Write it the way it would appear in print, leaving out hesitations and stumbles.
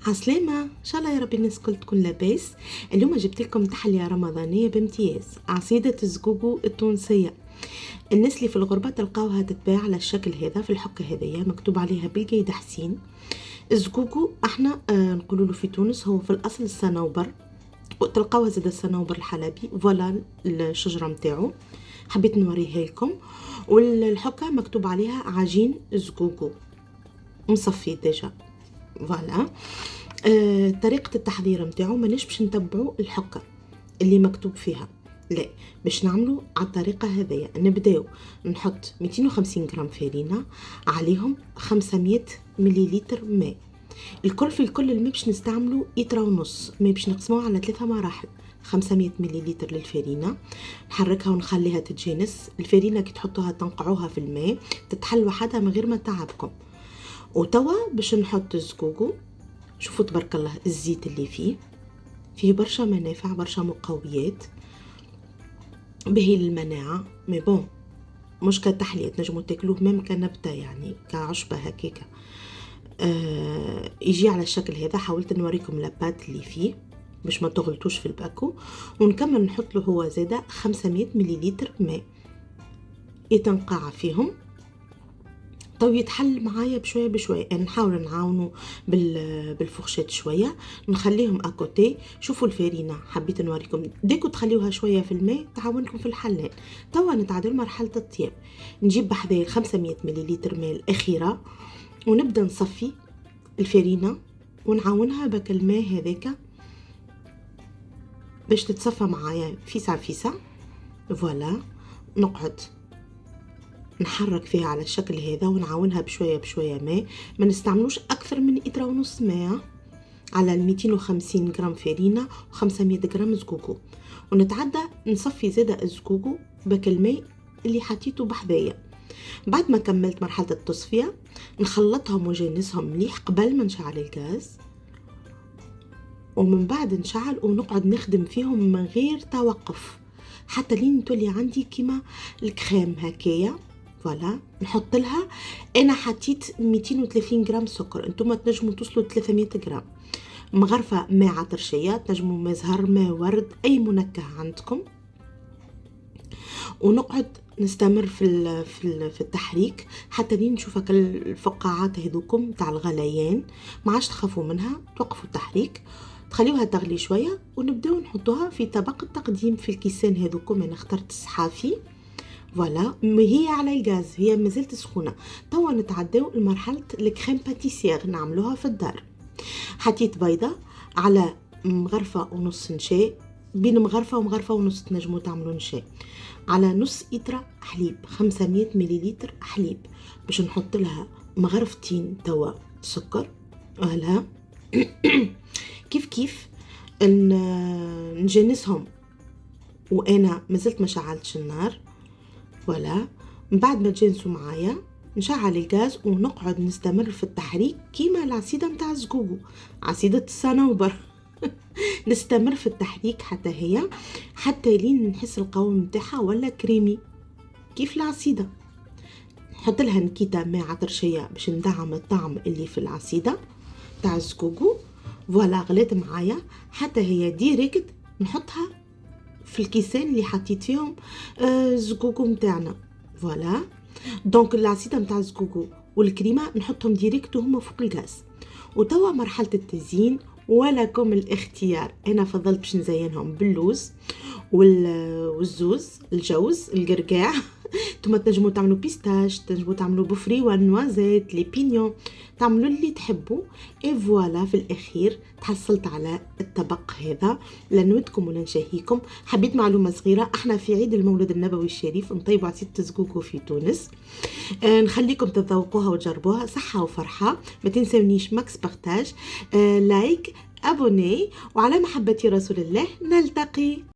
عسلامة، ان شاء الله يا ربي الناس الكل تكون لاباس. اليوم جبت لكم تحلية رمضانية بامتياز، عصيدة الزقوقو التونسية. الناس اللي في الغربة تلقاوها تتباع على الشكل هذا في الحكة هذية مكتوب عليها بالقيد حسين. الزقوقو احنا نقولوا له في تونس هو في الاصل الصنوبر، وتلقاوها زاد الصنوبر الحلبي. فوالا الشجرة متاعو حبيت نوريها لكم. والحكة مكتوب عليها عجين زقوقو مصفي ديجا. فوالا طريقة التحضير متاعو مانيش باش نتبعوا الحكة اللي مكتوب فيها، لا، باش نعملوا على الطريقة هذيا. نبداو نحط 250 غرام فرينة، عليهم 500 مليلتر ماء. الكل في الكل الماء باش نستعملوا إطرة ونص، ما باش نقسموه على 3 مراحل. 500 مليلتر للفرينة، نحركها ونخليها تتجانس. الفرينة كي تحطوها تنقعوها في الماء تتحل وحدها من غير ما تعبكم. وتوا باش نحط الزقوقو. شوفوا تبارك الله الزيت اللي فيه برشا منافع، برشا مقويات، به للمناعة. مي بون مش كتحلية، تنجموا تاكلوه ميم كنبتة، يعني كعشبة هكاكا. يجي على الشكل هذا. حاولت نوريكم لابات اللي فيه باش ما تغلطوش في الباكو. ونكمل نحط له هو زاده 500 مليلتر ماء يتنقع فيهم. تو يتحل معايا بشويه بشويه، يعني نحاول نعاونوا بالفرشات شويه، نخليهم اكوتي. شوفوا الفرينه حبيت نوريكم ديكو تخليوها شويه في الماء تعاونكم في الحلال. توا نتعادل مرحله الطياب. نجيب بحذايا 500 مليلتر ماء الاخيره، ونبدا نصفي الفرينه ونعاونها بك الماء هذاك باش تتصفى معايا فيسع فيسع. فوالا نقعد نحرك فيها على الشكل هذا ونعاونها بشويه بشويه ماء. ما نستعملوش اكثر من إطرة ونص ماء على 250 غرام فرينه و500 غرام زقوقو. ونتعدى نصفي زاده الزقوقو بك الماء اللي حطيته بحذايا. بعد ما كملت مرحله التصفيه نخلطهم ونجنسهم مليح قبل ما نشعل الغاز، ومن بعد نشعل ونقعد نخدم فيهم من غير توقف حتى لين تولي عندي كيما الكريم هكايا. فوالا نحط لها، انا حطيت 230 غرام سكر، انتم تنجموا توصلوا 300 غرام. مغرفه ماء عطرشيه، تنجموا ماء زهر، ماء ورد، اي منكه عندكم. ونقعد نستمر في التحريك حتى لين نشوف الفقاعات هذوكم تاع الغليان. ما عادش تخافوا منها، توقفوا التحريك، تخليوها تغلي شويه، ونبداو نحطوها في طبق التقديم في الكيسان هذوكم. انا اخترت الصحافي. فوالا هي على الغاز، هي مازالت سخونه. توا نتعداو لمرحله الكريم باتيسير نعملوها في الدار. حطيت بيضه على مغرفه ونص نشا، بين مغرفه ومغرفه ونص تنجموا تعملوا نشا، على نص إطرة حليب، 500 مليلتر حليب، باش نحط لها مغرفتين توا سكر. فوالا كيف كيف نجنسهم وانا مازلت ما شعلتش النار. ولا من بعد ما تجنسوا معايا نشعل الغاز ونقعد نستمر في التحريك كيما العصيده نتاع الزقوقو، عصيده الصنوبر. نستمر في التحريك حتى لين نحس القوام نتاعها ولا كريمي كيف العصيده. نحط لها نكيته ماء عطرشيه باش ندعم الطعم اللي في العصيده تاع الزقوقو. فوالا غلات معايا حتى هي ديريكت نحطها في الكيسان اللي حطيت فيهم الزقوقو نتاعنا. فوالا دونك العصيده نتاع الزقوقو والكريمه نحطهم ديريكت وهما فوق الغاز. وتوا مرحله التزيين ولكم الاختيار. انا فضلت باش نزينهم باللوز والزوز، الجوز، القرقاع. نتوما تنجموا تعملوا بيستاش، تنجموا تعملوا بوفري نوازيت، لي بينيون، تعملوا اللي تحبوا. اي فوالا في الاخير تحصلت على الطبق هذا لنودكم ولنشهيكم. حبيت معلومه صغيره، احنا في عيد المولد النبوي الشريف نطيبوا عصيده الزقوقو في تونس. نخليكم تذوقوها وتجربوها. صحه وفرحه. ما تنسونيش ماكس بارتاج، لايك، ابوني، وعلى محبه رسول الله نلتقي.